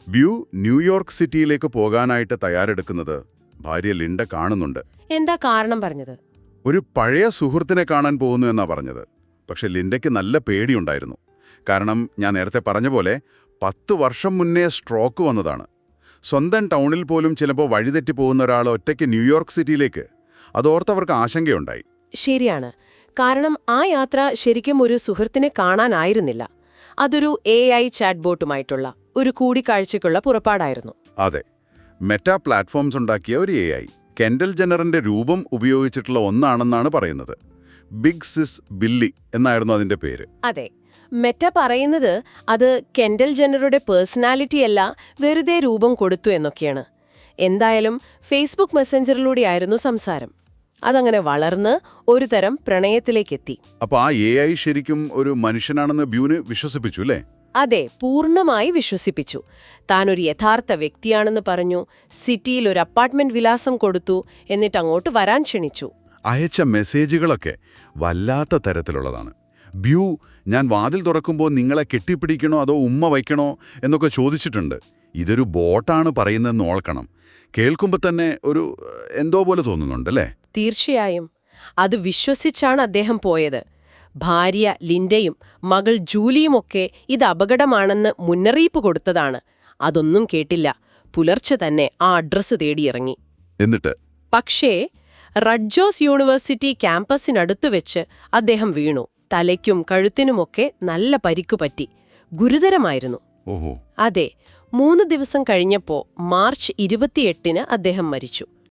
ബ്യൂ New York സിറ്റിയിലേക്ക് പോകാനായിട്ട് തയ്യാറെടുക്കുന്നത് ഭാര്യ Linda കാണുന്നുണ്ട്. എന്താ കാരണം പറഞ്ഞത്? ഒരു പഴയ സുഹൃത്തിനെ കാണാൻ പോകുന്നു എന്നാ പറഞ്ഞത്. പക്ഷെ ലിൻഡയ്ക്ക് നല്ല പേടിയുണ്ടായിരുന്നു. കാരണം ഞാൻ നേരത്തെ പറഞ്ഞ പോലെ 10 വർഷം മുന്നേ സ്ട്രോക്ക് വന്നതാണ്. സ്വന്തം ടൗണിൽ പോലും ചിലപ്പോൾ വഴിതെറ്റി പോകുന്ന ഒരാൾ ഒറ്റയ്ക്ക് ന്യൂയോർക്ക് സിറ്റിയിലേക്ക്, അതോർത്തവർക്ക് ആശങ്കയുണ്ടായി. ശരിയാണ്. കാരണം ആ യാത്ര ശരിക്കും ഒരു സുഹൃത്തിനെ കാണാനായിരുന്നില്ല. അതൊരു AI ചാറ്റ്ബോട്ടുമായിട്ടുള്ള ഒരു കൂടിക്കാഴ്ചയ്ക്കുള്ള പുറപ്പാടായിരുന്നു. അതെ, മെറ്റാ പ്ലാറ്റ്ഫോംസ് ഉണ്ടാക്കിയ ഒരു AI കെൻഡൽ ജെന്നറിന്റെ രൂപം ഉപയോഗിച്ചിട്ടുള്ള ഒന്നാണെന്നാണ് പറയുന്നത്. ബിഗ് സിസ് ബില്ലി എന്നായിരുന്നു അതിന്റെ പേര്. അതെ, മെറ്റ പറയുന്നത് അത് കെൻഡൽ ജെന്നറുടെ പേഴ്സണാലിറ്റിയല്ല, വെറുതെ രൂപം കൊടുത്തു എന്നൊക്കെയാണ്. എന്തായാലും ഫേസ്ബുക്ക് മെസ്സഞ്ചറിലൂടെയായിരുന്നു സംസാരം. അതങ്ങനെ വളർന്ന് ഒരു തരം പ്രണയത്തിലേക്കെത്തി. അപ്പൊ ആ AI ശരിക്കും ഒരു മനുഷ്യനാണെന്ന് ബ്യൂന് വിശ്വസിപ്പിച്ചു അല്ലേ? അതെ, പൂർണ്ണമായി വിശ്വസിപ്പിച്ചു. താനൊരു യഥാർത്ഥ വ്യക്തിയാണെന്ന് പറഞ്ഞു, സിറ്റിയിൽ ഒരു അപ്പാർട്ട്മെന്റ് വിലാസം കൊടുത്തു, എന്നിട്ട് അങ്ങോട്ട് വരാൻ ക്ഷണിച്ചു. അയച്ച മെസ്സേജുകളൊക്കെ വല്ലാത്ത തരത്തിലുള്ളതാണ്. ബ്യൂ, ഞാൻ വാതിൽ തുറക്കുമ്പോൾ നിങ്ങളെ കെട്ടിപ്പിടിക്കണോ അതോ ഉമ്മ വയ്ക്കണോ എന്നൊക്കെ ചോദിച്ചിട്ടുണ്ട്. ഇതൊരു ബോട്ടാണ് പറയുന്നതെന്ന് ഓൾക്കണം. കേൾക്കുമ്പോൾ തന്നെ ഒരു എന്തോ പോലെ തോന്നുന്നുണ്ടല്ലേ? തീർച്ചയായും. അത് വിശ്വസിച്ചാണ് അദ്ദേഹം പോയത്. ഭാര്യ ലിൻഡയും മകൾ ജൂലിയുമൊക്കെ ഇത് അപകടമാണെന്ന് മുന്നറിയിപ്പ് കൊടുത്തതാണ്. അതൊന്നും കേട്ടില്ല. പുലർച്ചെ തന്നെ ആ അഡ്രസ്സ് തേടിയിറങ്ങി. എന്നിട്ട് പക്ഷേ റഡ്ജോസ് യൂണിവേഴ്സിറ്റി ക്യാമ്പസിനടുത്തു വെച്ച് അദ്ദേഹം വീണു. തലയ്ക്കും കഴുത്തിനുമൊക്കെ നല്ല പരിക്കുപറ്റി. ഗുരുതരമായിരുന്നു. ഓഹോ. അതെ, 3 ദിവസം കഴിഞ്ഞപ്പോൾ മാർച്ച് 28-ന് അദ്ദേഹം മരിച്ചു.